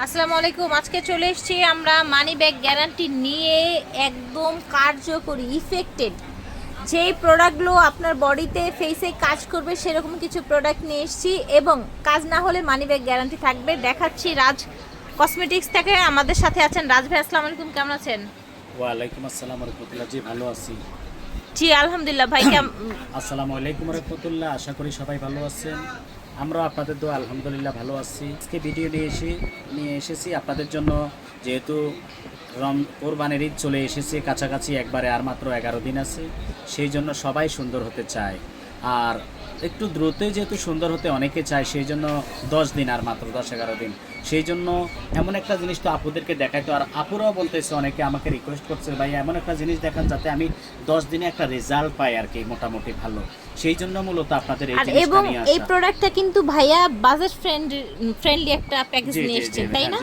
আসসালামু আলাইকুম। আজকে চলে এসেছি আমরা মানি ব্যাগ গ্যারান্টি নিয়ে একদম কার্যকরী ইফেক্টেড যেই প্রোডাক্টগুলো আপনার বডিতে ফেসে কাজ করবে সেরকম কিছু প্রোডাক্ট নিয়ে এসেছি এবং কাজ না হলে মানি ব্যাগ গ্যারান্টি থাকবে। দেখাচ্ছি রাজ কসমেটিক্স থেকে। আমাদের সাথে আছেন রাজ ভাই। আসসালামু আলাইকুম, কেমন আছেন? ওয়ালাইকুম আসসালাম রাহমাতুল্লাহ। জি ভালো আছি। জি আলহামদুলিল্লাহ। ভাই আসসালামু আলাইকুম রাহমাতুল্লাহ। আশা করি সবাই ভালো আছেন। আমরা আপনাদের দোয়া আলহামদুলিল্লাহ ভালো আছি। আজকে ভিডিও নিয়ে এসেছি আপনাদের জন্য, যেহেতু কোরবানির ঈদ চলে এসেছে কাছাকাছি, একবারে আর মাত্র 11 দিন আছে। সেই জন্য সবাই সুন্দর হতে চায়, আর একটু দ্রুতই যেহেতু সুন্দর হতে অনেকে চায়, সেই জন্য 10 দিন আর মাত্র 10-11 দিন। সেই জন্য এমন একটা জিনিস তো আপুদেরকে দেখাইতো, আর আপুরাও বলতেছে, অনেকে আমাকে রিকোয়েস্ট করছে, ভাই এমন একটা জিনিস দেখান যাতে আমি 10 দিনে একটা রেজাল্ট পাই আর কি, মোটামুটি ভালো। সেই জন্য মূলত আপনাদের এই জিনিসটা এবং নিয়ে আসা। এই প্রোডাক্টটা কিন্তু ভাইয়া বাজেট ফ্রেন্ডলি একটা প্যাকেজ নিয়ে এসেছেন, তাই না?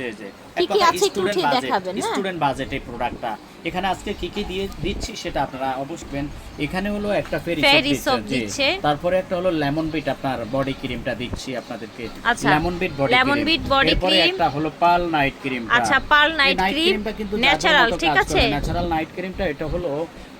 কি কি আছে একটু উঠে দেখাবেন না? স্টুডেন্ট বাজেটে প্রোডাক্টটা এখানে আজকে কি কি দিয়ে দিচ্ছি সেটা আপনারা অবশ্যই। এখানে হলো একটা ফেরি সোপ দিচ্ছে, তারপরে একটা হলো লেমন বিট আপনার বডি ক্রিমটা দিচ্ছি আপনাদেরকে। লেমন বিট বডি ক্রিম, একটা হলো পার্ল নাইট ক্রিম। আচ্ছা, পার্ল নাইট ক্রিম ন্যাচারাল, ঠিক আছে? ন্যাচারাল নাইট ক্রিমটা এটা হলো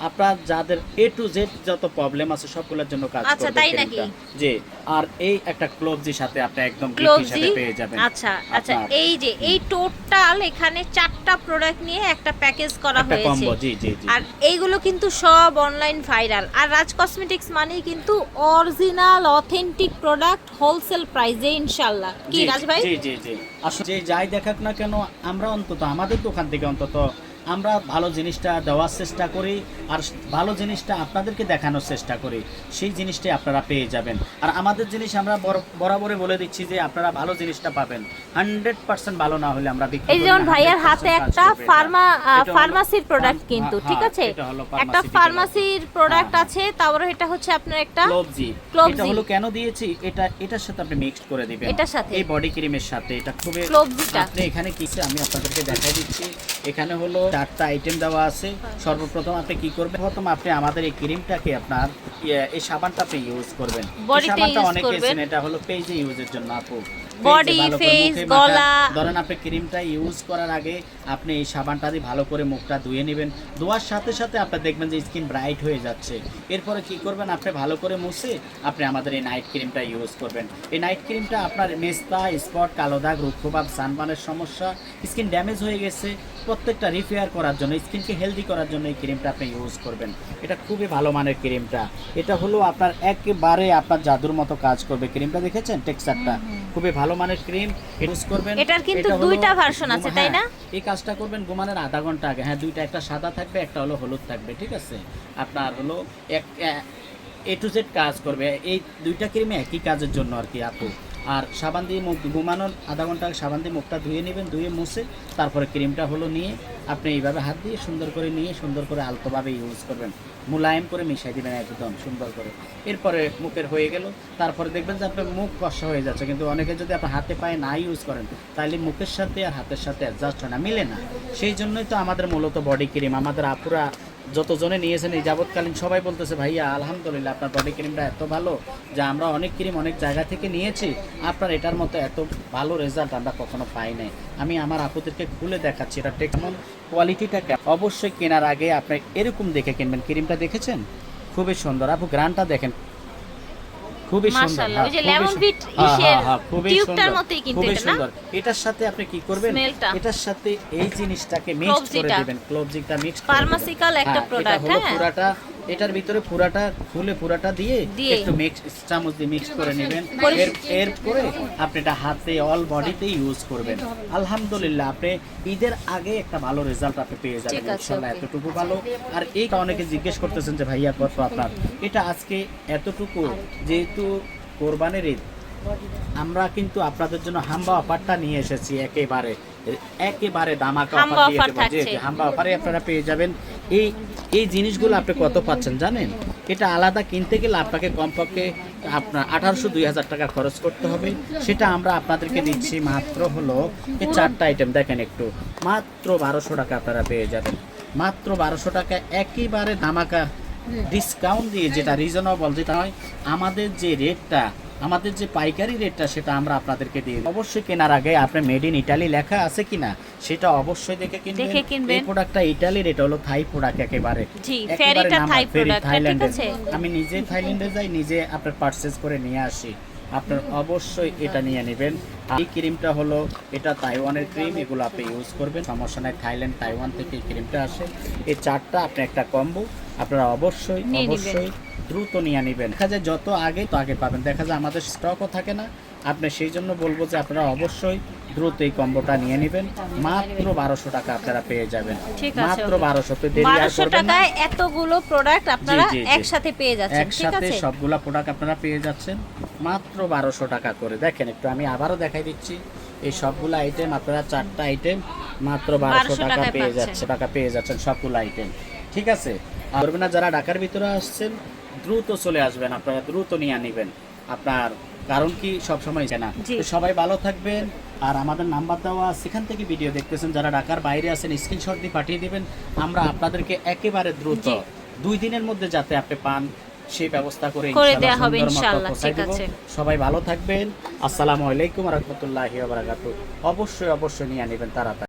আপনার যাদের A to Z যত প্রবলেম আছে সবগুলোর জন্য কাজ করবে। আচ্ছা, তাই নাকি? জি। আর এই একটা ক্লোভজির সাথে আপনি একদম গিফট হিসেবে পেয়ে যাবেন। আচ্ছা আচ্ছা, এই যে এই টোটাল এখানে 4টা প্রোডাক্ট নিয়ে একটা প্যাকেজ করা হয়েছে। জি জি জি। আর এইগুলো কিন্তু সব অনলাইন ভাইরাল। আর রাজ কসমেটিক্স মানেই কিন্তু অরিজিনাল অথেন্টিক প্রোডাক্ট হোলসেল প্রাইসে ইনশাআল্লাহ। কি রাজ ভাই? জি জি জি। আসলে যে যাই দেখাক না কেন, আমরা অন্তত আমাদের দোকান থেকে অন্তত আমরা ভালো জিনিসটা দেওয়ার চেষ্টা করি, আর ভালো জিনিসটা আপনাদেরকে দেখানোর চেষ্টা করি। সেই জিনিসটাই আপনারা পেয়ে যাবেন। আর আমাদের জিনিস আমরা বরাবরই বলে দিচ্ছি যে আপনারা ভালো জিনিসটা পাবেন। 100% ভালো না হলে আমরা বিক্রি করি না। এই যেমন ভাইয়ার হাতে একটা ফার্মাসির প্রোডাক্ট কিন্তু, ঠিক আছে? একটা ফার্মাসির প্রোডাক্ট আছে, তারপরে এটা হচ্ছে আপনার একটা ক্লোভজি। এটা হলো কেন দিয়েছি, এটার সাথে আপনি মিক্সড করে দিবেন, এটার সাথে এই বডি ক্রিমের সাথে। এটা খুবই ক্লোভজিটা আপনি এখানে কিছু আমি আপনাদেরকে দেখাই দিচ্ছি। এখানে হলো 4টা আইটেম দেওয়া আছে। সর্বপ্রথম আপনি কি করবেন, প্রথম আপনি আমাদের এই ক্রিমটাকে আপনার এই সাবানটা আপনি ইউজ করবেন। এই সাবানটা অনেকে আছেন, এটা হলো পেজে ইউজের জন্য আপু, বডি ফেস গলা। ধরেন আপনি ক্রিমটা ইউজ করার আগে আপনি এই সাবানটা দিয়ে ভালো করে মুখটা ধুয়ে নেবেন। ধোয়ার সাথে সাথে আপনি দেখবেন যে স্কিন ব্রাইট হয়ে যাচ্ছে। এরপরে কি করবেন, আপনি ভালো করে মুছে আপনি আমাদের এই নাইট ক্রিমটা ইউজ করবেন। এই নাইট ক্রিমটা আপনার মেস্তা, স্পট, কালো দাগ, রূপপ্রভাব, সানবার্নের সমস্যা, স্কিন ড্যামেজ হয়ে গেছে, প্রত্যেকটা রিপেয়ার করার জন্য, স্কিনকে হেলদি করার জন্য এই ক্রিমটা আপনি ইউজ করবেন। এটা খুবই ভালো মানের ক্রিমটা। এটা হলো আপনার একেবারে আপনার জাদুর মতো কাজ করবে। ক্রিমটা দেখেছেন টেক্সচারটা, খুবই ভালো মানের ক্রিম ইউজ করবেন। এটার কিন্তু দুইটা ভার্সন আছে, তাই না? এই কাজটা করবেন ঘুমানোর আধা ঘন্টা আগে। হ্যাঁ, দুইটা, একটা সাদা থাকবে, একটা হলো হলুদ থাকবে, ঠিক আছে? আপনার হলো A to Z কাজ করবে। এই দুইটা ক্রিমে একই কাজের জন্য আর কি আপু। আর সাবান দিয়ে মুখ ঘুমানোর আধা ঘন্টা আগে সাবান দিয়ে মুখটা ধুয়ে নেবেন, ধুয়ে মুছে তারপরে ক্রিমটা হলো নিয়ে আপনি এইভাবে হাত দিয়ে সুন্দর করে নিয়ে সুন্দর করে আলতোভাবে ইউজ করবেন। মুলায়েম করে মিশাই দিবেন একদম সুন্দর করে। এরপরে মুখের হয়ে গেল, তারপরে দেখবেন যে আপনার মুখ কষা হয়ে যাচ্ছে। কিন্তু অনেকে যদি আপনার হাতে পায়ে না ইউজ করেন, তাহলে মুখের সাথে আর হাতের সাথে অ্যাডজাস্ট হয় না, মিলে না। সেই জন্যই তো আমাদের মূলত বডি ক্রিম, আমাদের আপুরা যতজনে নিয়েছেন এই যাবৎকালীন সবাই বলতেছে, ভাইয়া আলহামদুলিল্লাহ আপনার বডি ক্রিমটা এত ভালো যে আমরা অনেক ক্রিম অনেক জায়গা থেকে নিয়েছি, আপনার এটার মতো এত ভালো রেজাল্ট আমরা কখনো পাই নাই। আমি আমার আপুদেরকে খুলে দেখাচ্ছি এটা কেমন, কোয়ালিটিটাকে অবশ্যই কেনার আগে আপনি এরকম দেখে কিনবেন। ক্রিমটা দেখেছেন খুবই সুন্দর আপু, গ্রানটা দেখেন খুবই সুন্দর, ওই যে লেমন বিট ইশের টিউবটার মতই কিন্তু খুবই এটা না? সুন্দর। এটার সাথে আপনি কি করবেন, এটার সাথে এই জিনিসটাকে মিক্স করে দিবেন। ক্লোভজিটা মিক্স করে ফার্মাসিক্যাল একটা প্রোডাক্ট। হ্যাঁ, পুরাটা এটার ভিতরে পুরাটা খুলে পুরাটা দিয়ে একটু মিক্স চামচ দিয়ে মিক্স করে নেবেন। এরপরে আপনি এটা হাতে অল বডিতে ইউজ করবেন। আলহামদুলিল্লাহ আপনি ঈদের আগে একটা ভালো রেজাল্ট আপনি পেয়ে যাবেন ইনশাআল্লাহ। এতটুকু ভালো। আর এই অনেকে জিজ্ঞেস করতেছেন যে ভাইয়া কত আপনার, এটা আজকে এতটুকু, যেহেতু কোরবানির ঈদ, আমরা কিন্তু আপনাদের জন্য হাম্বা অফারটা নিয়ে এসেছি। একেবারে ধামাকা অফার দিয়ে দেব। যে হাম্বা অফারে আপনারা পেয়ে যাবেন এই জিনিসগুলো। আপনি কত পাচ্ছেন জানেন? এটা আলাদা কিনতে গেলে আপনাকে কমপক্ষে আপনার 1800-2000 টাকা খরচ করতে হবে। সেটা আমরা আপনাদেরকে দিচ্ছি মাত্র হলো এই 4টা আইটেম দেখেন একটু, মাত্র 1200 টাকা আপনারা পেয়ে যাবেন। মাত্র 1200 টাকা একেবারে ধামাকা ডিসকাউন্ট দিয়ে, যেটা রিজনেবল, যেটা হয় আমাদের যে রেটটা আমাদের যে পাইকারি রেটটা সেটা আমরা আপনাদেরকে দিয়ে দিই। অবশ্যই কেনার আগে আপনি মেড ইন ইটালি লেখা আছে কিনা সেটা অবশ্যই দেখে দেখে কিনবেন। এই প্রোডাক্টটা ইটালির, এটা হলো থাই প্রোডাক্ট একেবারে। জি, একেবারে ফেরিটা নাম থাই ফেরি, প্রোডাক্ট, ঠিক থাইল্যান্ডের। আছে? আমি নিজে থাইল্যান্ডে যাই, নিজে আপনার পারচেজ করে নিয়ে আসি। আপনার অবশ্যই এটা নিয়ে নেবেন। আর এই ক্রিমটা হলো এটা তাইওয়ানের ক্রিম, এগুলো আপনি ইউজ করবেন, সমস্যা নাই। থাইল্যান্ড তাইওয়ান থেকে এই ক্রিমটা আসে। এই চারটা আপনি একটা কম্বো আপনারা অবশ্যই নিয়ে নিবেন। অবশ্যই দ্রুত নিয়ে নেবেন। দেখা যায় যত আগে তো আগে পাবেন, দেখা যায় আমাদের স্টকও থাকে না। আপনি সেই জন্য বলবো যে আপনারা অবশ্যই দ্রুত এই কম্বোটা নিয়ে নেবেন। মাত্র 1200 টাকা আপনারা পেয়ে যাবেন। ঠিক আছে, মাত্র ওকে। 1200, তো দেরি আর 1200 করবেন না। টাকায় এতগুলো প্রোডাক্ট আপনারা জি, জি। একসাথে পেয়ে যাচ্ছেন, ঠিক একসাথে আছে? সবগুলা প্রোডাক্ট আপনারা পেয়ে যাচ্ছেন মাত্র 1200 টাকা করে। দেখেন একটু আমি আবারও দেখাই দিচ্ছি, এই সবগুলো আইটেম আপনারা চারটা আইটেম মাত্র 1200 টাকা টাকায় পেয়ে পাচ্ছেন। যাচ্ছেন সবগুলো আইটেম, ঠিক আছে? আর করবেন না, যারা ঢাকার ভিতরে আসছেন দ্রুত চলে আসবেন, আপনারা দ্রুত নিয়ে নেবেন। আপনার কারণ কি সব সময় জানা। জি। তো সবাই ভালো থাকবেন। আর আমাদের নাম্বার দেওয়া সেখান থেকে ভিডিও দেখতেছেন, যারা ঢাকার বাইরে আছেন স্ক্রিনশট দিয়ে পাঠিয়ে দিবেন। আমরা আপনাদেরকে একেবারে দ্রুত জি। 2 দিনের মধ্যে যাতে আপনি পান সেই ব্যবস্থা করে দেয়া হবে সুন্দর মতো ইনশাআল্লাহ, পৌঁছায় ঠিক দিব। আছে। সবাই ভালো থাকবেন। আসসালামু আলাইকুম ওয়া রাহমাতুল্লাহি ওয়া বারাকাতুহু। অবশ্যই অবশ্যই নিয়ে নেবেন তাড়াতাড়ি।